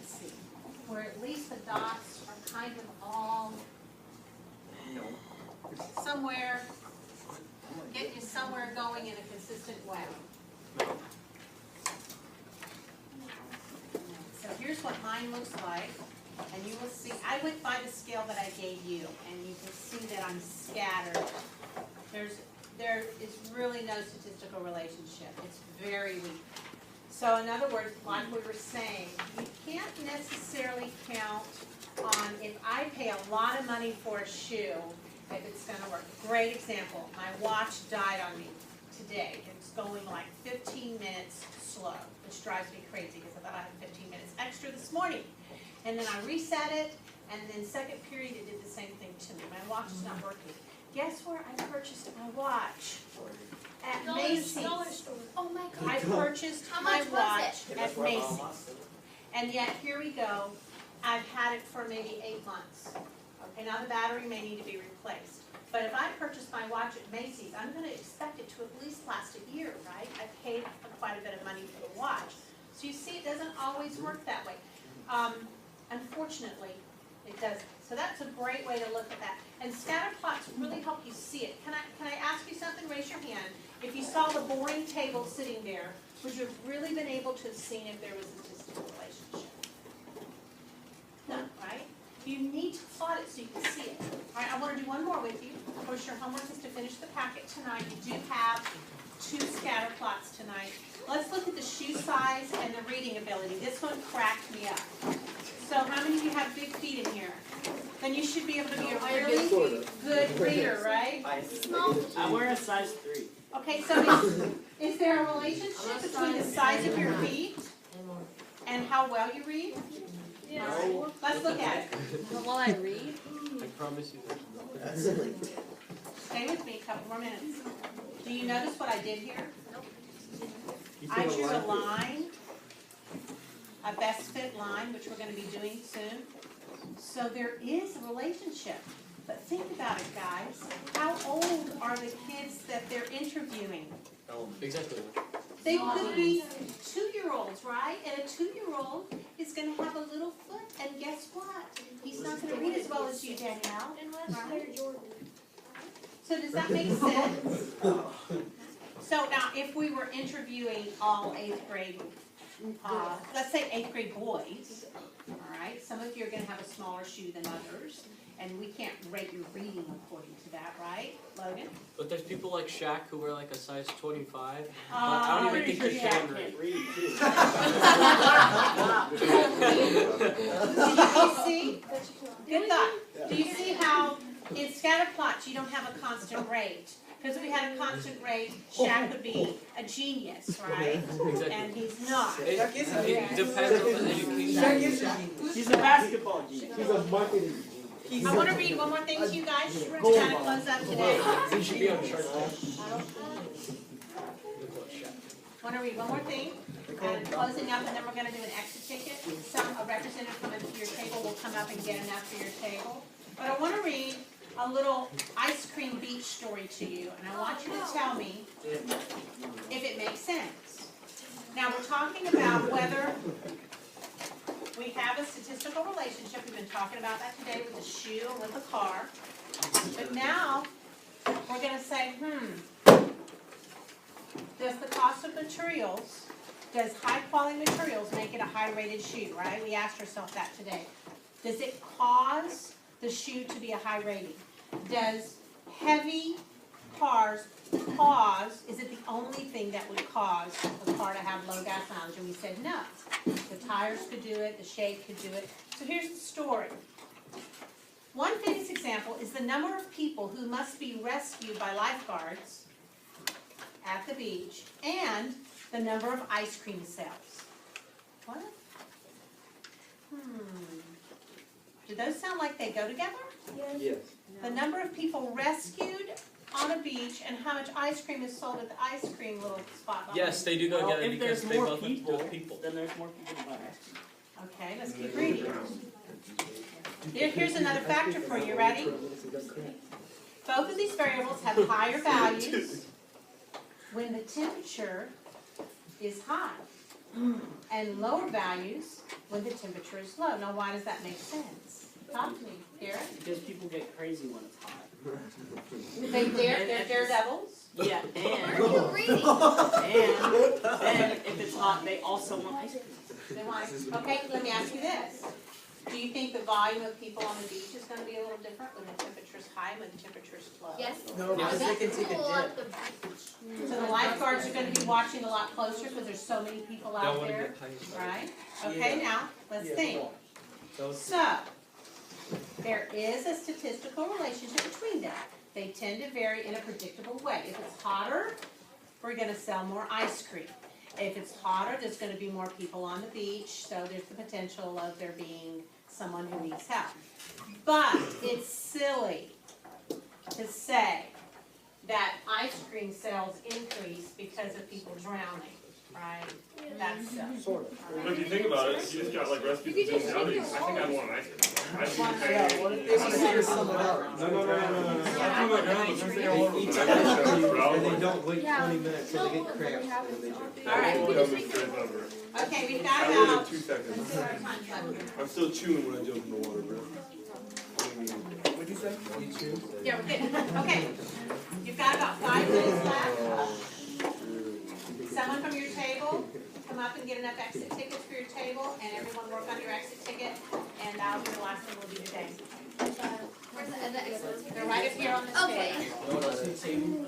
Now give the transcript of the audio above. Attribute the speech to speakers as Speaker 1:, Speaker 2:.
Speaker 1: consistency, where at least the dots are kind of all somewhere, get you somewhere going in a consistent way. So here's what mine looks like, and you will see, I went by the scale that I gave you, and you can see that I'm scattered. There is really no statistical relationship. It's very weak. So in other words, like we were saying, you can't necessarily count on if I pay a lot of money for a shoe, if it's going to work. Great example. My watch died on me today. It's going like 15 minutes slow, which drives me crazy because I thought I had 15 minutes extra this morning. And then I reset it, and then second period it did the same thing to me. My watch is not working. Guess where I purchased my watch? At Macy's.
Speaker 2: Oh my God.
Speaker 1: I purchased my watch at Macy's. And yet, here we go, I've had it for maybe 8 months. Okay, now the battery may need to be replaced. But if I purchase my watch at Macy's, I'm going to expect it to at least last a year, right? I paid quite a bit of money for the watch. So you see, it doesn't always work that way. Unfortunately, it doesn't. So that's a great way to look at that. And scatter plots really help you see it. Can I ask you something? Raise your hand. If you saw the boring table sitting there, would you have really been able to have seen if there was a statistical relationship? No, right? You need to plot it so you can see it. All right, I want to do one more with you. Of course, your homework is to finish the packet tonight. You do have 2 scatter plots tonight. Let's look at the shoe size and the reading ability. This one cracked me up. So how many of you have big feet in here? Then you should be able to be a really good reader, right?
Speaker 3: I wear a size 3.
Speaker 1: Okay, so is there a relationship between the size of your feet and how well you read?
Speaker 3: No.
Speaker 1: Let's look at it.
Speaker 2: Will I read?
Speaker 3: I promise you.
Speaker 1: Stay with me a couple more minutes. Do you notice what I did here? I drew a line, a best fit line, which we're going to be doing soon. So there is a relationship. But think about it, guys. How old are the kids that they're interviewing?
Speaker 3: Exactly.
Speaker 1: They could be 2-year-olds, right? And a 2-year-old is going to have a little foot, and guess what? He's not going to read as well as you, Danielle. Right? So does that make sense? So now, if we were interviewing all 8th grade, let's say 8th grade boys, all right, some of you are going to have a smaller shoe than others, and we can't rate your reading according to that, right, Logan?
Speaker 3: But there's people like Shaq who wear like a size 25. I don't even think they're standard.
Speaker 1: Do you see? Good thought. Do you see how in scatter plots you don't have a constant rate? Because if we had a constant rate, Shaq would be a genius, right?
Speaker 3: Exactly.
Speaker 1: And he's not.
Speaker 3: It depends on the education.
Speaker 4: He's a basketball genius.
Speaker 5: He's a marketing.
Speaker 1: I want to read one more thing to you guys to kind of close up today.
Speaker 3: He should be on Shark Tank.
Speaker 1: Want to read one more thing? And closing up, and then we're going to do an exit ticket. A representative coming to your table will come up and get enough for your table. But I want to read a little ice cream beach story to you, and I want you to tell me if it makes sense. Now, we're talking about whether we have a statistical relationship. We've been talking about that today with the shoe and with the car. But now, we're going to say, does the cost of materials, does high-quality materials make it a high-rated shoe, right? We asked ourselves that today. Does it cause the shoe to be a high rating? Does heavy cars cause, is it the only thing that would cause the car to have low gas mileage? And we said no. The tires could do it, the shade could do it. So here's the story. One famous example is the number of people who must be rescued by lifeguards at the beach and the number of ice cream sales. What? Do those sound like they go together?
Speaker 5: Yes.
Speaker 1: The number of people rescued on a beach and how much ice cream is sold at the ice cream little spot.
Speaker 3: Yes, they do go
Speaker 4: Well,
Speaker 3: together
Speaker 4: if
Speaker 3: because
Speaker 4: there's
Speaker 3: they
Speaker 4: more
Speaker 3: both have to do
Speaker 4: people,
Speaker 3: with people.
Speaker 4: then there's more people to buy ice cream.
Speaker 1: Okay, let's keep reading. Here's another factor for you. Ready? Both of these variables have higher values when the temperature is high. and lower values when the temperature is low. Now, why does that make sense? Talk to me, Garrett.
Speaker 4: Because people get crazy when it's hot.
Speaker 1: They're daredevils.
Speaker 4: Yeah,
Speaker 2: Where are you reading?
Speaker 4: and if it's hot, they also want ice cream.
Speaker 1: They want, okay, let me ask you this. Do you think the volume of people on the beach is gonna be a little different when the temperature's high and when the temperature's low?
Speaker 2: Yes.
Speaker 5: No, because they can take a
Speaker 2: Cool at
Speaker 5: dip.
Speaker 2: the beach.
Speaker 1: So the lifeguards are gonna be watching a lot closer because there's so many people out there, right? Okay, now, let's think. So, there is a statistical relationship between them. They tend to vary in a predictable way. If it's hotter, we're gonna sell more ice cream. If it's hotter, there's gonna be more people on the beach, so there's the potential of there being someone who needs help. But it's silly to say that ice cream sales increase because of people drowning, right? That's silly.
Speaker 6: But if you think about it, you just got like recipes and things nowadays. I think I'd want an ice cream. Ice cream
Speaker 5: Yeah, what if they want to figure something out?
Speaker 6: No.
Speaker 1: Yeah.
Speaker 6: I'm like, I'm just thinking all over
Speaker 5: They eat
Speaker 6: the
Speaker 5: something
Speaker 6: place.
Speaker 5: and they don't wait
Speaker 2: Yeah.
Speaker 5: 20 minutes, so they
Speaker 2: No,
Speaker 5: get
Speaker 2: we
Speaker 5: cramps.
Speaker 2: have
Speaker 5: and
Speaker 2: it
Speaker 5: they
Speaker 2: all
Speaker 5: drink.
Speaker 2: day.
Speaker 1: All right.
Speaker 6: Tell me straight over.
Speaker 1: Okay, we've got
Speaker 6: I live
Speaker 1: about,
Speaker 6: in 2 seconds.
Speaker 1: let's see what our time's left.
Speaker 6: I'm still chewing when I jump in the water, bro.
Speaker 5: What'd you say? You chew?
Speaker 1: Yeah, we're good. Okay, you've got about 5 minutes left. Someone from your table, come up and get enough exit tickets for your table, and everyone work on your exit ticket, and that'll be the last thing we'll do today.
Speaker 2: Where's the exit?
Speaker 1: They're right up here on this
Speaker 2: Okay.
Speaker 1: table.